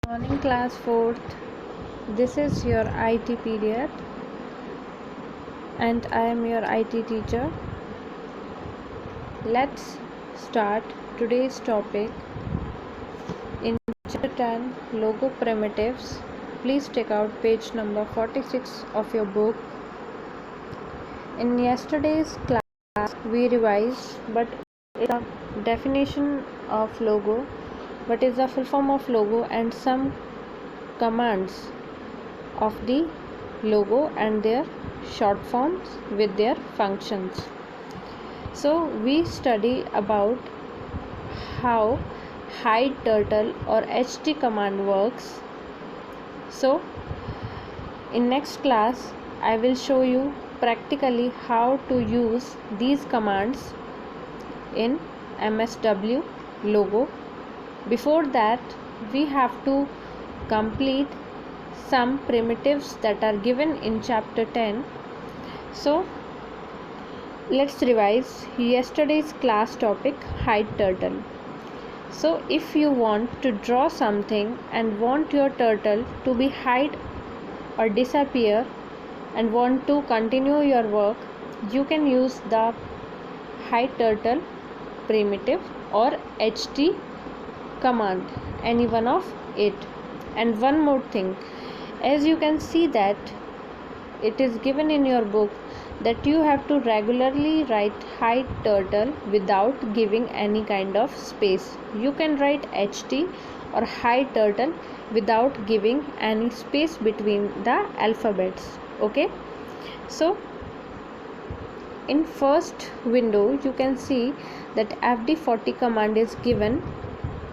Morning class 4th. This is your IT period and I am your IT teacher. Let's start today's topic in chapter 10 logo primitives. Please take out page number 46 of your book. In yesterday's class we revised but it's a definition of logo, what is the full form of logo and some commands of the logo and their short forms with their functions. So we study about how hide turtle or ht command works. So in next class I will show you practically how to use these commands in MSW logo. Before that we have to complete some primitives that are given in chapter 10. So let's revise yesterday's class topic, hide turtle. So if you want to draw something and want your turtle to be hide or disappear and want to continue your work, you can use the hide turtle primitive or ht command, any one of it. And one more thing, as you can see that it is given in your book that you have to regularly write hide turtle without giving any kind of space. You can write ht or hide turtle without giving any space between the alphabets. Okay, so in first window you can see that fd40 command is given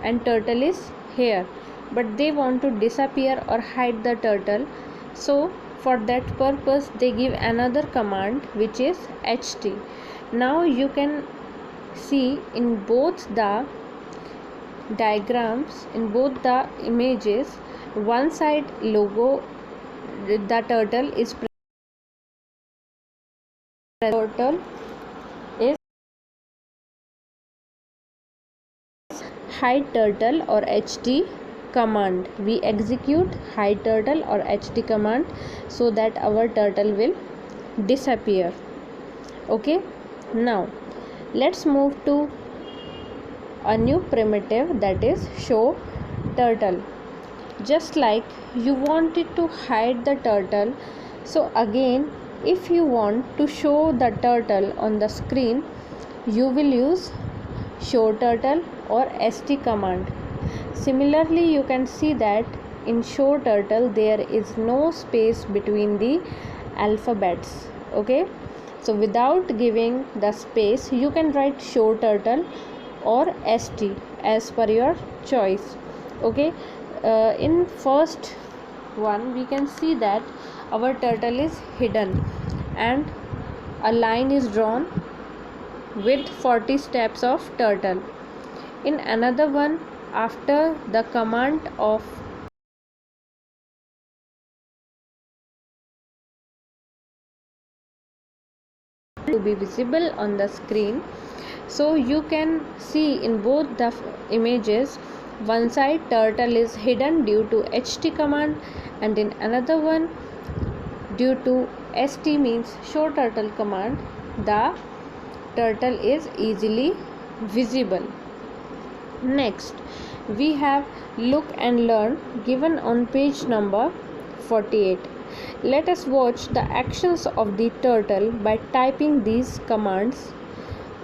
and turtle is here, but they want to disappear or hide the turtle. So for that purpose they give another command which is ht. Now you can see in both the diagrams, in both the images, one side logo, the turtle is turtle is hide turtle or ht command. We execute hide turtle or ht command so that our turtle will disappear. Okay, now let's move to a new primitive, that is show turtle. Just like you wanted to hide the turtle, so again if you want to show the turtle on the screen, you will use show turtle or st command. Similarly you can see that in show turtle there is no space between the alphabets. Okay, so without giving the space you can write show turtle or st as per your choice. Okay, in first one we can see that our turtle is hidden and a line is drawn with 40 steps of turtle. In another one, after the command of to be visible on the screen, so you can see in both the images, one side turtle is hidden due to ht command and in another one due to st means show turtle command, the turtle is easily visible. Next we have look and learn given on page number 48. Let us watch the actions of the turtle by typing these commands.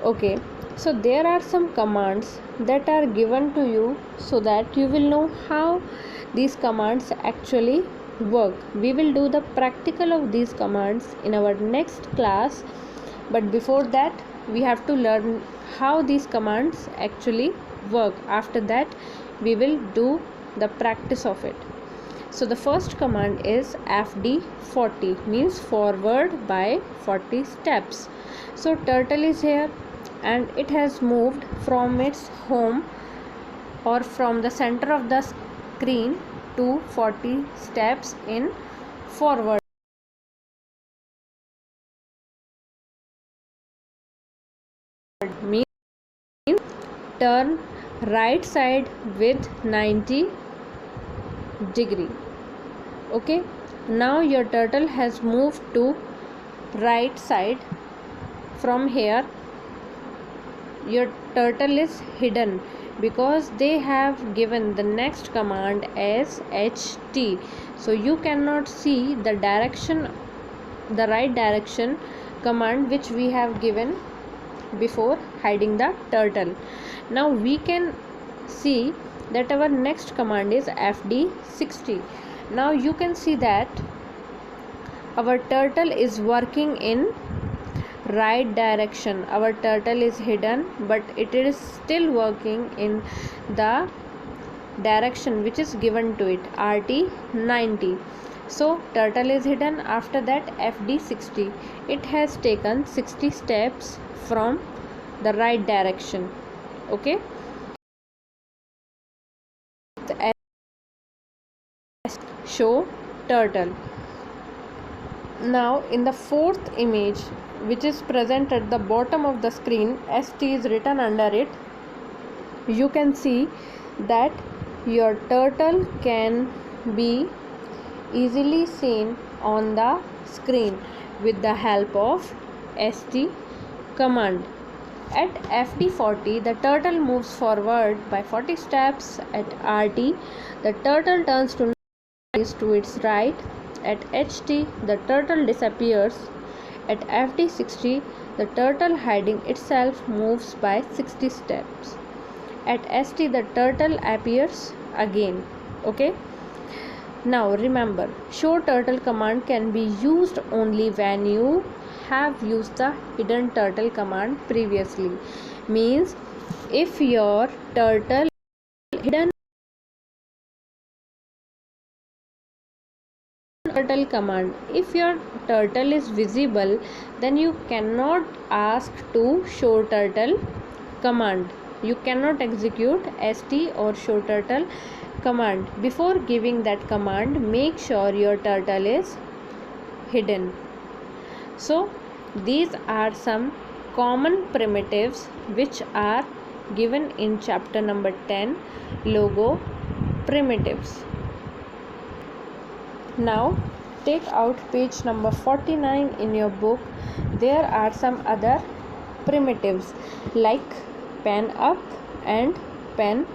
Okay, so there are some commands that are given to you so that you will know how these commands actually work. We will do the practical of these commands in our next class, but before that we have to learn how these commands actually work. After that we will do the practice of it. So the first command is fd40, means forward by 40 steps. So turtle is here and it has moved from its home or from the center of the screen to 40 steps in forward. Means turn right side with 90 degree. Okay, now your turtle has moved to right side. From here your turtle is hidden because they have given the next command as ht, so you cannot see the direction, the right direction command which we have given before hiding the turtle. Now we can see that our next command is fd60. Now you can see that our turtle is working in right direction. Our turtle is hidden but it is still working in the direction which is given to it, rt90. So turtle is hidden. After that fd60, it has taken 60 steps from the right direction. Okay, show turtle. Now in the fourth image, which is present at the bottom of the screen, st is written under it. You can see that your turtle can be easily seen on the screen with the help of st command. At fd40, the turtle moves forward by 40 steps. At rt, the turtle turns to its right. At ht, the turtle disappears. At fd60, the turtle hiding itself moves by 60 steps. At st, the turtle appears again. Okay, now remember, show turtle command can be used only when you have used the hidden turtle command previously. Means if your turtle hidden turtle command, if your turtle is visible, then you cannot ask to show turtle command. You cannot execute st or show turtle command. Before giving that command, make sure your turtle is hidden. So these are some common primitives which are given in chapter number 10, logo primitives. Now take out page number 49 in your book. There are some other primitives like pen up and pen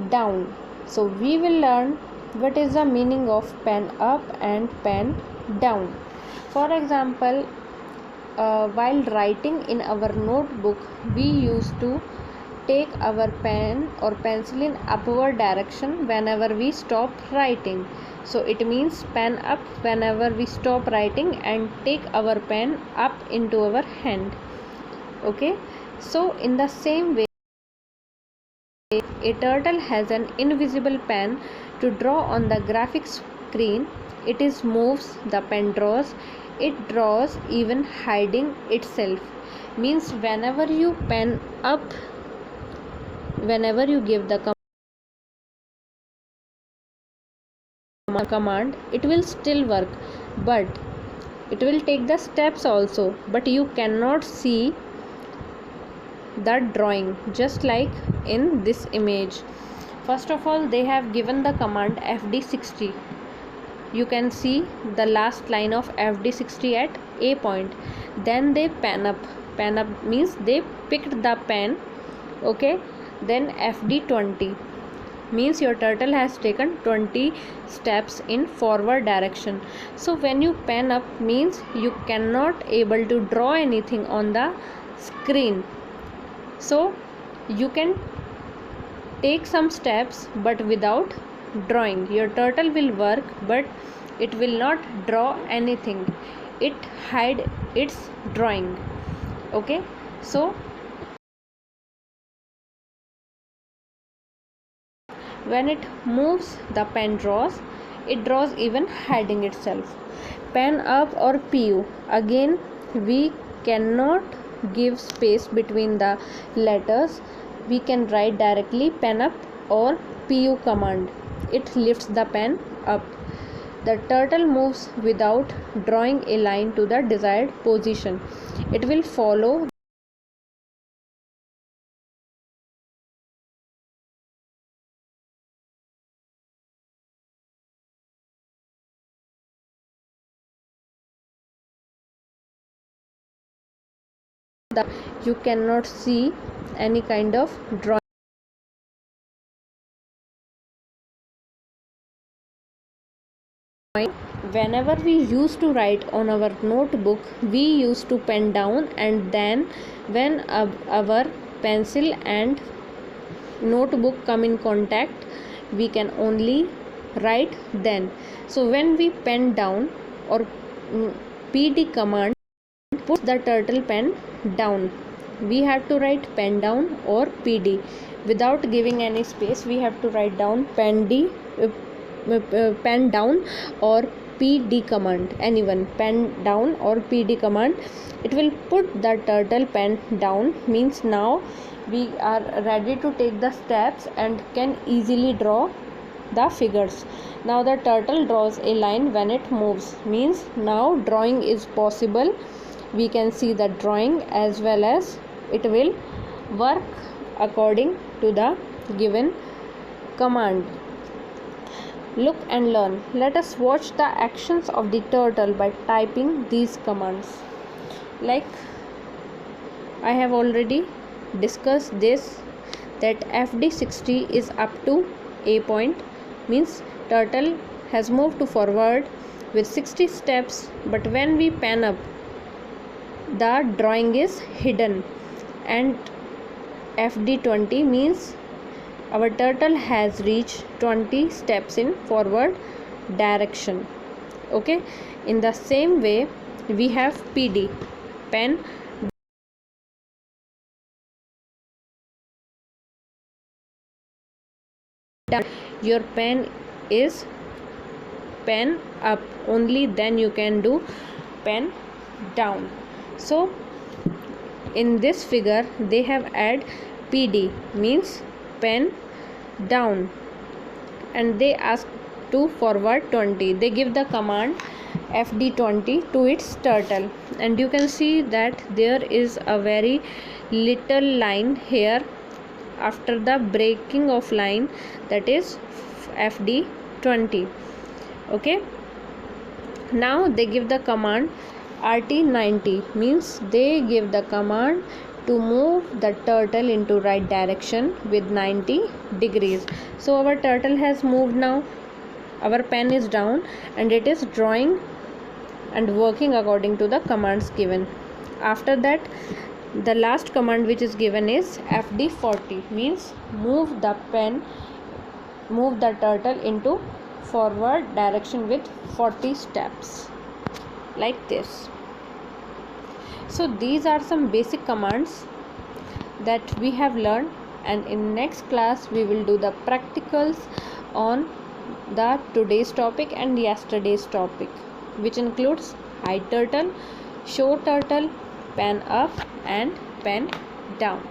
down. So we will learn what is the meaning of pen up and pen down. For example, while writing in our notebook, we used to take our pen or pencil in upward direction whenever we stop writing. So it means pen up whenever we stop writing and take our pen up into our hand. Okay, so in the same way, a turtle has an invisible pen to draw on the graphic screen. It is moves, the pen draws, it draws even hiding itself. Means whenever you pen up, whenever you give the command, it will still work, but it will take the steps also, but you cannot see the drawing, just like in this image. First of all, they have given the command fd60. You can see the last line of fd60 at a point. Then they pen up. Pen up means they picked the pen. Okay, then fd20 means your turtle has taken 20 steps in forward direction. So when you pen up means you cannot able to draw anything on the screen. So you can take some steps but without drawing. Your turtle will work but it will not draw anything. It hide its drawing. Okay, so when it moves, the pen draws, it draws even hiding itself. Pen up or pu, again we cannot give space between the letters. We can write directly pen up or pu command. It lifts the pen up. The turtle moves without drawing a line to the desired position. It will follow the you cannot see any kind of drawing. Whenever we used to write on our notebook, we used to pen down, and then when our pencil and notebook come in contact, we can only write then. So when we pen down, or PD command puts the turtle pen down, we have to write pen down or PD. Without giving any space, we have to write down pen down or PD command. Anyone, pen down or PD command, it will put the turtle pen down, means now we are ready to take the steps and can easily draw the figures. Now the turtle draws a line when it moves, means now drawing is possible. We can see the drawing as well as it will work according to the given command. Look and learn. Let us watch the actions of the turtle by typing these commands. Like I have already discussed this, that FD60 is up to a point, means turtle has moved to forward with 60 steps, but when we pan up, the drawing is hidden. And FD20 means our turtle has reached 20 steps in forward direction. Okay, in the same way we have PD, pen down. Your pen is pen up, only then you can do pen down. So in this figure they have add PD, means pen down, and they ask to forward 20. They give the command FD20 to its turtle, and you can see that there is a very little line here after the breaking of line, that is FD20. Okay, now they give the command RT90, means they give the command to move the turtle into right direction with 90 degrees. So our turtle has moved now, our pen is down, and it is drawing and working according to the commands given. After that, the last command which is given is FD40, means move the turtle into forward direction with 40 steps, like this. So these are some basic commands that we have learned, and in next class we will do the practicals on the today's topic and yesterday's topic, which includes hide turtle, show turtle, pen up and pen down.